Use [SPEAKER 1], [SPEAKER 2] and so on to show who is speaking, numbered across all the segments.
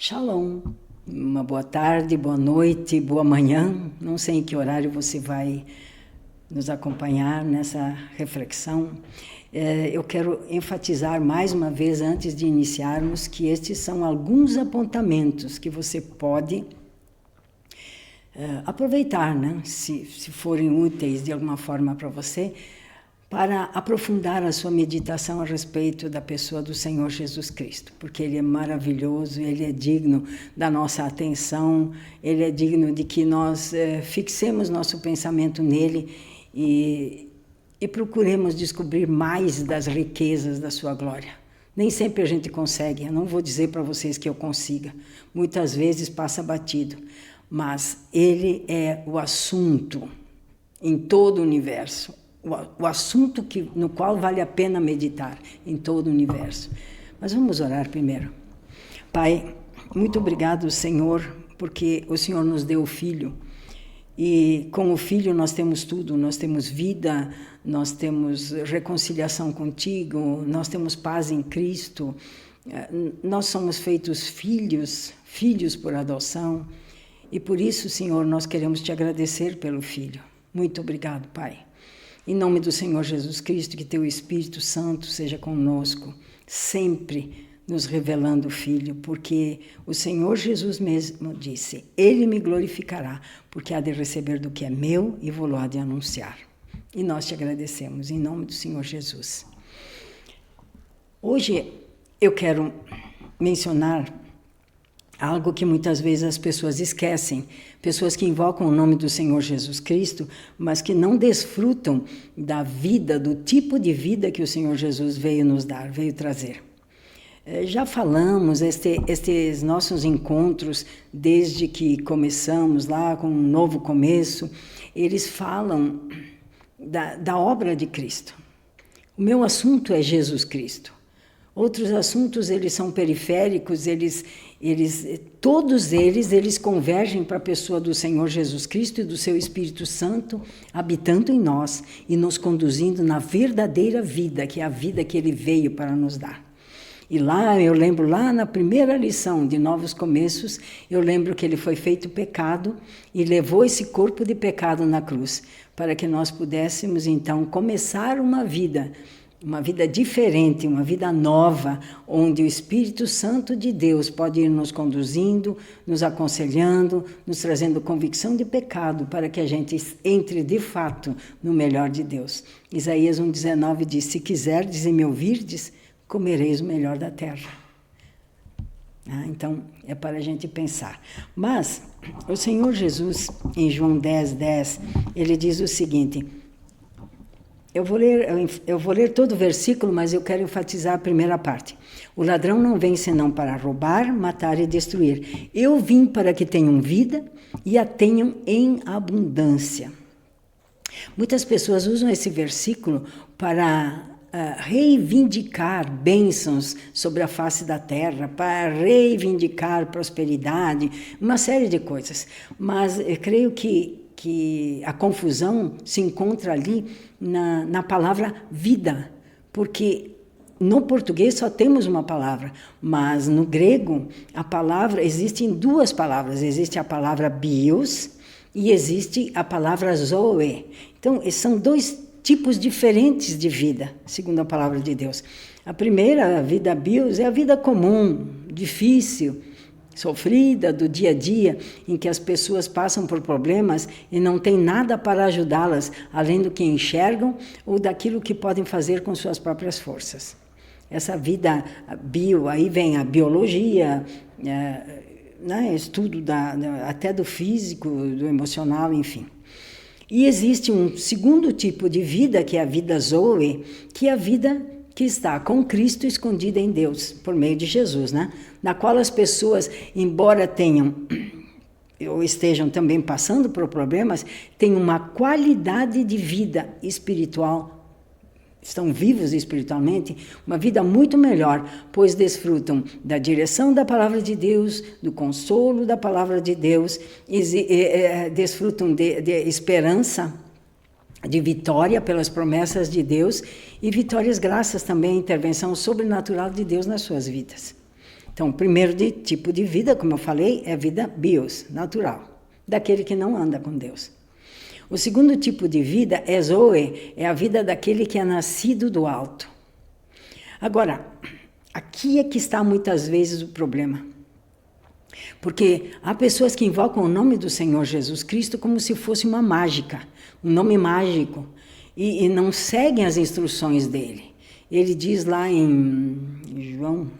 [SPEAKER 1] Shalom, uma boa tarde, boa noite, boa manhã. Não sei em que horário você vai nos acompanhar nessa reflexão. Eu quero enfatizar mais uma vez, antes de iniciarmos, que estes são alguns apontamentos que você pode aproveitar, né? Se forem úteis de alguma forma para você, para aprofundar a sua meditação a respeito da pessoa do Senhor Jesus Cristo, porque Ele é maravilhoso, Ele é digno da nossa atenção, Ele é digno de que nós fixemos nosso pensamento nele e procuremos descobrir mais das riquezas da sua glória. Nem sempre a gente consegue, eu não vou dizer para vocês que eu consiga, muitas vezes passa batido, mas Ele é o assunto em todo o universo, o assunto no qual vale a pena meditar em todo o universo. Mas vamos orar primeiro. Pai, muito obrigado, Senhor, porque o Senhor nos deu o Filho. E com o Filho nós temos tudo, nós temos vida, nós temos reconciliação contigo, nós temos paz em Cristo, nós somos feitos filhos por adoção. E por isso, Senhor, nós queremos te agradecer pelo Filho. Muito obrigado, Pai. Em nome do Senhor Jesus Cristo, que teu Espírito Santo seja conosco, sempre nos revelando o Filho, porque o Senhor Jesus mesmo disse, Ele me glorificará, porque há de receber do que é meu e vou lá de anunciar. E nós te agradecemos, em nome do Senhor Jesus. Hoje eu quero mencionar algo que muitas vezes as pessoas esquecem, pessoas que invocam o nome do Senhor Jesus Cristo, mas que não desfrutam da vida, do tipo de vida que o Senhor Jesus veio nos dar, veio trazer. Já falamos, estes nossos encontros, desde que começamos lá com um novo começo, eles falam da obra de Cristo. O meu assunto é Jesus Cristo. Outros assuntos, eles são periféricos, todos eles convergem para a pessoa do Senhor Jesus Cristo e do seu Espírito Santo habitando em nós e nos conduzindo na verdadeira vida, que é a vida que Ele veio para nos dar. E lá, eu lembro, lá na primeira lição de Novos Começos, eu lembro que Ele foi feito pecado e levou esse corpo de pecado na cruz, para que nós pudéssemos, então, começar uma vida diferente, uma vida nova, onde o Espírito Santo de Deus pode ir nos conduzindo, nos aconselhando, nos trazendo convicção de pecado, para que a gente entre de fato no melhor de Deus. Isaías 1,19 diz, se quiserdes e me ouvirdes, comereis o melhor da terra. Então, é para a gente pensar. Mas, o Senhor Jesus, em João 10:10, ele diz o seguinte, eu vou ler todo o versículo, mas eu quero enfatizar a primeira parte. O ladrão não vem senão para roubar, matar e destruir. Eu vim para que tenham vida e a tenham em abundância. Muitas pessoas usam esse versículo para reivindicar bênçãos sobre a face da terra, para reivindicar prosperidade, uma série de coisas. Mas eu creio que a confusão se encontra ali na palavra vida, porque no português só temos uma palavra, mas no grego existem duas palavras, existe a palavra bios e existe a palavra zoe. Então, são dois tipos diferentes de vida, segundo a palavra de Deus. A primeira, a vida bios, é a vida comum, difícil, sofrida, do dia a dia, em que as pessoas passam por problemas e não tem nada para ajudá-las, além do que enxergam ou daquilo que podem fazer com suas próprias forças. Essa vida bio, aí vem a biologia, estudo até do físico, do emocional, enfim. E existe um segundo tipo de vida, que é a vida zoe, que é a vida que está com Cristo escondida em Deus, por meio de Jesus, né? Na qual as pessoas, embora tenham ou estejam também passando por problemas, têm uma qualidade de vida espiritual, estão vivos espiritualmente, uma vida muito melhor, pois desfrutam da direção da palavra de Deus, do consolo da palavra de Deus, desfrutam de esperança, de vitória pelas promessas de Deus e vitórias graças também à intervenção sobrenatural de Deus nas suas vidas. Então, o primeiro tipo de vida, como eu falei, é a vida bios, natural, daquele que não anda com Deus. O segundo tipo de vida é zoe, é a vida daquele que é nascido do alto. Agora, aqui é que está muitas vezes o problema. Porque há pessoas que invocam o nome do Senhor Jesus Cristo como se fosse uma mágica, um nome mágico, e não seguem as instruções dele. Ele diz lá em João,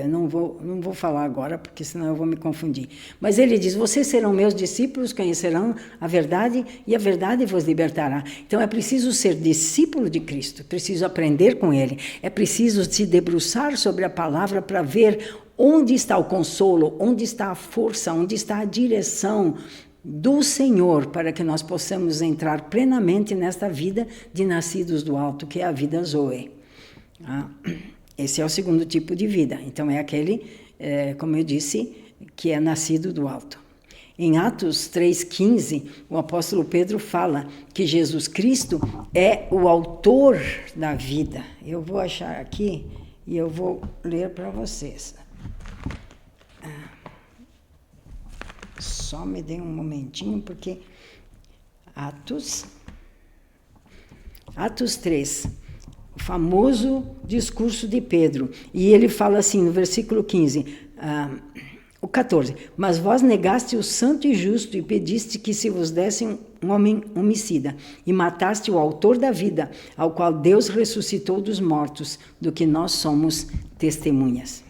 [SPEAKER 1] não vou falar agora, porque senão eu vou me confundir. Mas ele diz, vocês serão meus discípulos, conhecerão a verdade, e a verdade vos libertará. Então é preciso ser discípulo de Cristo, preciso aprender com ele, é preciso se debruçar sobre a palavra para ver onde está o consolo, onde está a força, onde está a direção do Senhor, para que nós possamos entrar plenamente nesta vida de nascidos do alto, que é a vida Zoe. Esse é o segundo tipo de vida. Então é aquele, como eu disse, que é nascido do alto. Em Atos 3,15, o apóstolo Pedro fala que Jesus Cristo é o autor da vida. Eu vou achar aqui e eu vou ler para vocês. Só me dê um momentinho, porque Atos 3, o famoso discurso de Pedro. E ele fala assim, no versículo 15, o 14. Mas vós negaste o santo e justo e pediste que se vos desse um homem homicida, e mataste o autor da vida, ao qual Deus ressuscitou dos mortos, do que nós somos testemunhas.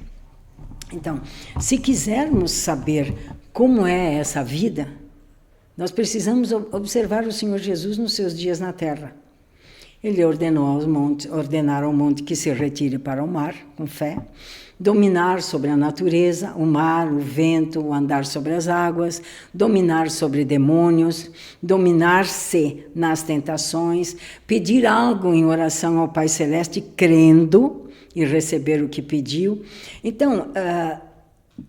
[SPEAKER 1] Então, se quisermos saber como é essa vida, nós precisamos observar o Senhor Jesus nos seus dias na terra. Ele ordenar ao monte que se retire para o mar, com fé, dominar sobre a natureza, o mar, o vento, o andar sobre as águas, dominar sobre demônios, dominar-se nas tentações, pedir algo em oração ao Pai Celeste, crendo e receber o que pediu. Então,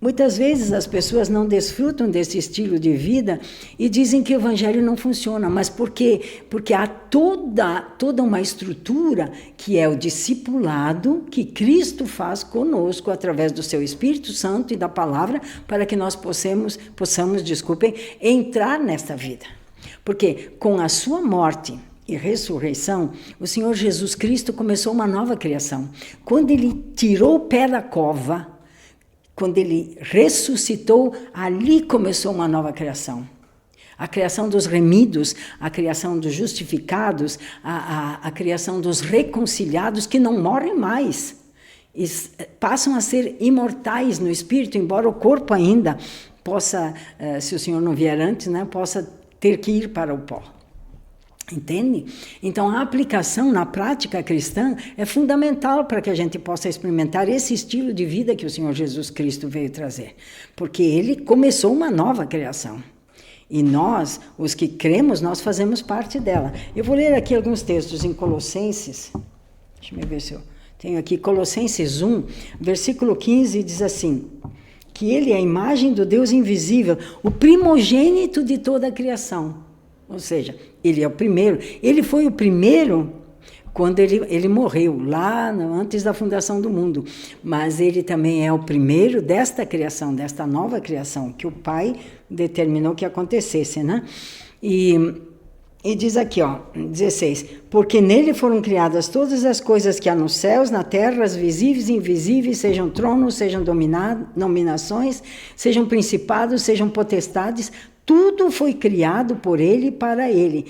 [SPEAKER 1] muitas vezes as pessoas não desfrutam desse estilo de vida e dizem que o evangelho não funciona. Mas por quê? Porque há toda uma estrutura que é o discipulado que Cristo faz conosco através do seu Espírito Santo e da palavra, para que nós possamos, entrar nesta vida. Porque com a sua morte e ressurreição, o Senhor Jesus Cristo começou uma nova criação. Quando ele tirou o pé da cova, quando ele ressuscitou, ali começou uma nova criação. A criação dos remidos, a criação dos justificados, a criação dos reconciliados que não morrem mais. E passam a ser imortais no espírito, embora o corpo ainda possa, se o Senhor não vier antes, né, possa ter que ir para o pó. Entende? Então, a aplicação na prática cristã é fundamental para que a gente possa experimentar esse estilo de vida que o Senhor Jesus Cristo veio trazer. Porque ele começou uma nova criação. E nós, os que cremos, nós fazemos parte dela. Eu vou ler aqui alguns textos em Colossenses. Deixa eu ver se eu tenho aqui. Colossenses 1, versículo 15, diz assim: que ele é a imagem do Deus invisível, o primogênito de toda a criação. Ou seja, ele é o primeiro. Ele foi o primeiro quando ele morreu, lá antes da fundação do mundo. Mas ele também é o primeiro desta criação, desta nova criação, que o Pai determinou que acontecesse, né? E diz aqui, 16, porque nele foram criadas todas as coisas que há nos céus, na terra, as visíveis e invisíveis, sejam tronos, sejam dominações, sejam principados, sejam potestades, tudo foi criado por ele e para ele.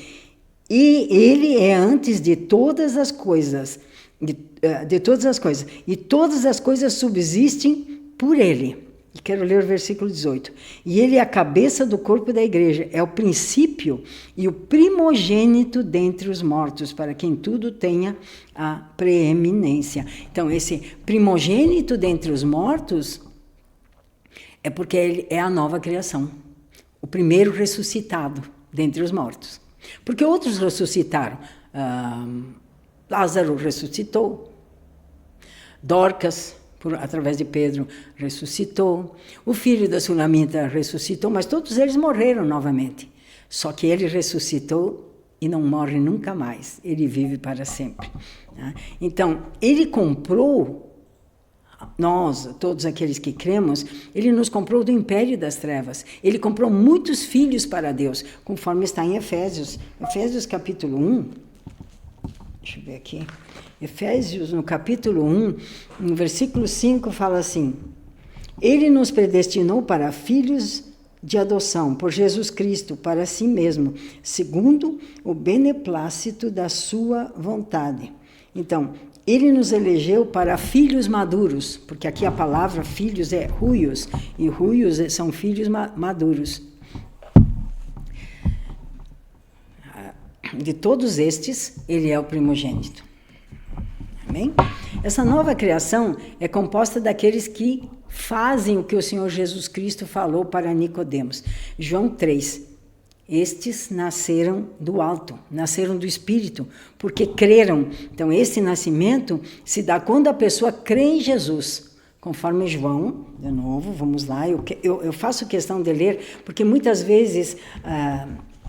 [SPEAKER 1] E ele é antes de todas as coisas, de todas as coisas. E todas as coisas subsistem por ele. E quero ler o versículo 18. E ele é a cabeça do corpo da igreja, é o princípio e o primogênito dentre os mortos, para quem tudo tenha a preeminência. Então, esse primogênito dentre os mortos é porque ele é a nova criação. O primeiro ressuscitado dentre os mortos. Porque outros ressuscitaram. Lázaro ressuscitou. Dorcas, através de Pedro, ressuscitou. O filho da Sulamita ressuscitou, mas todos eles morreram novamente. Só que ele ressuscitou e não morre nunca mais. Ele vive para sempre. Então, ele comprou nós, todos aqueles que cremos, ele nos comprou do império das trevas. Ele comprou muitos filhos para Deus, conforme está em Efésios. Efésios capítulo 1. Deixa eu ver aqui. Efésios, no capítulo 1, no versículo 5, fala assim: Ele nos predestinou para filhos de adoção, por Jesus Cristo, para si mesmo, segundo o beneplácito da sua vontade. Então, ele nos elegeu para filhos maduros, porque aqui a palavra filhos é huios, e huios são filhos maduros. De todos estes, ele é o primogênito. Amém? Essa nova criação é composta daqueles que fazem o que o Senhor Jesus Cristo falou para Nicodemos. João 3. Estes nasceram do alto, nasceram do Espírito, porque creram. Então, esse nascimento se dá quando a pessoa crê em Jesus. Conforme João, de novo, vamos lá, eu faço questão de ler, porque muitas vezes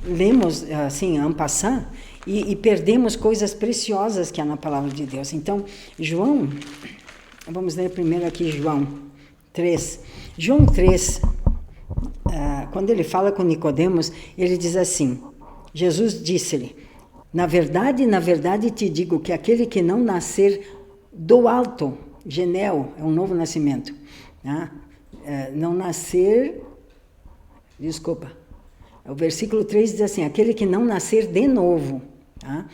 [SPEAKER 1] lemos assim, en passant, e perdemos coisas preciosas que há na palavra de Deus. Então, João, vamos ler primeiro aqui João 3. João 3, quando ele fala com Nicodemos, ele diz assim, Jesus disse-lhe, na verdade te digo que aquele que não nascer do alto, genel, é um novo nascimento, tá? Não nascer, desculpa, o versículo 3 diz assim, aquele que não nascer de novo, tá?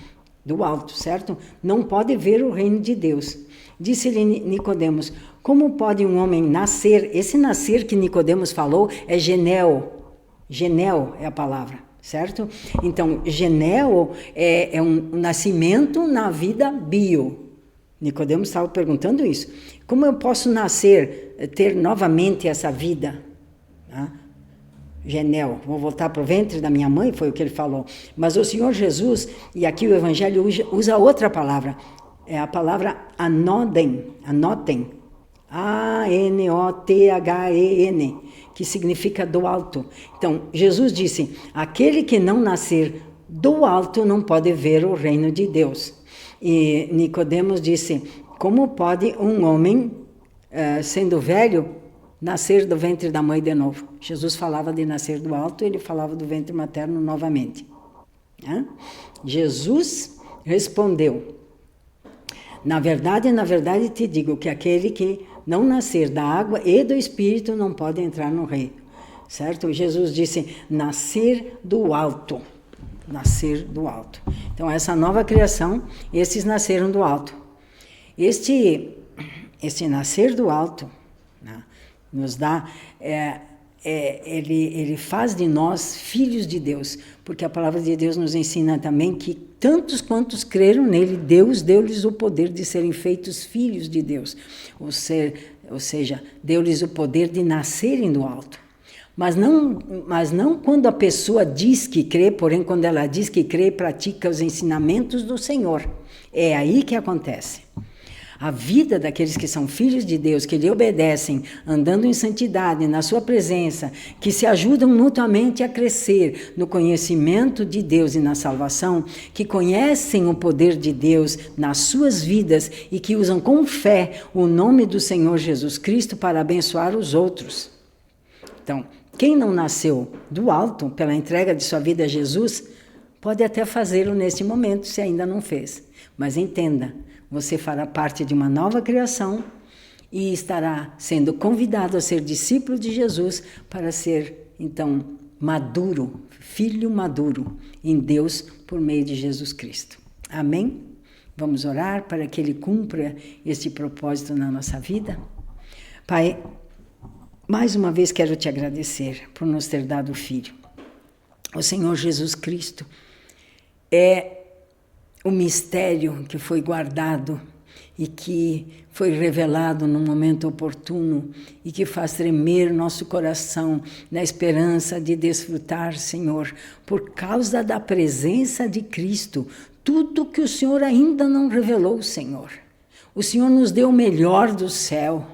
[SPEAKER 1] Do alto, certo? Não pode ver o reino de Deus. Disse-lhe Nicodemos, como pode um homem nascer? Esse nascer que Nicodemos falou é genel. Genel é a palavra, certo? Então, genel é um nascimento na vida bio. Nicodemos estava perguntando isso. Como eu posso nascer, ter novamente essa vida? Tá? Genel, vou voltar para o ventre da minha mãe, foi o que ele falou. Mas o Senhor Jesus, e aqui o Evangelho usa outra palavra, é a palavra anotem, A-N-O-T-H-E-N, que significa do alto. Então, Jesus disse, aquele que não nascer do alto não pode ver o reino de Deus. E Nicodemos disse, como pode um homem, sendo velho, nascer do ventre da mãe de novo? Jesus falava de nascer do alto, ele falava do ventre materno novamente. Jesus respondeu, na verdade te digo que aquele que não nascer da água e do Espírito não pode entrar no reino. Certo? Jesus disse, nascer do alto. Nascer do alto. Então, essa nova criação, esses nasceram do alto. Este nascer do alto, né, nos dá, ele faz de nós filhos de Deus, porque a palavra de Deus nos ensina também que tantos quantos creram nele, Deus deu-lhes o poder de serem feitos filhos de Deus, ou seja, deu-lhes o poder de nascerem do alto. Mas não quando a pessoa diz que crê, porém quando ela diz que crê, pratica os ensinamentos do Senhor. É aí que acontece. A vida daqueles que são filhos de Deus, que lhe obedecem, andando em santidade, na sua presença, que se ajudam mutuamente a crescer no conhecimento de Deus e na salvação, que conhecem o poder de Deus nas suas vidas e que usam com fé o nome do Senhor Jesus Cristo para abençoar os outros. Então, quem não nasceu do alto pela entrega de sua vida a Jesus, pode até fazê-lo neste momento, se ainda não fez. Mas entenda, você fará parte de uma nova criação e estará sendo convidado a ser discípulo de Jesus para ser, então, maduro, filho maduro em Deus por meio de Jesus Cristo. Amém? Vamos orar para que Ele cumpra este propósito na nossa vida? Pai, mais uma vez quero te agradecer por nos ter dado o Filho. O Senhor Jesus Cristo é o mistério que foi guardado e que foi revelado no momento oportuno e que faz tremer nosso coração na esperança de desfrutar, Senhor, por causa da presença de Cristo, tudo que o Senhor ainda não revelou, Senhor. O Senhor nos deu o melhor do céu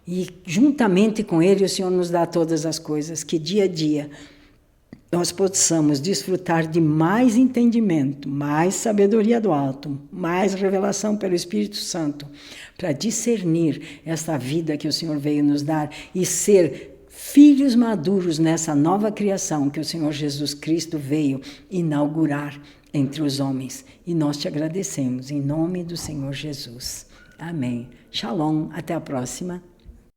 [SPEAKER 1] e juntamente com Ele o Senhor nos dá todas as coisas que dia a dia nós possamos desfrutar de mais entendimento, mais sabedoria do alto, mais revelação pelo Espírito Santo, para discernir esta vida que o Senhor veio nos dar e ser filhos maduros nessa nova criação que o Senhor Jesus Cristo veio inaugurar entre os homens. E nós te agradecemos, em nome do Senhor Jesus. Amém. Shalom, até a próxima.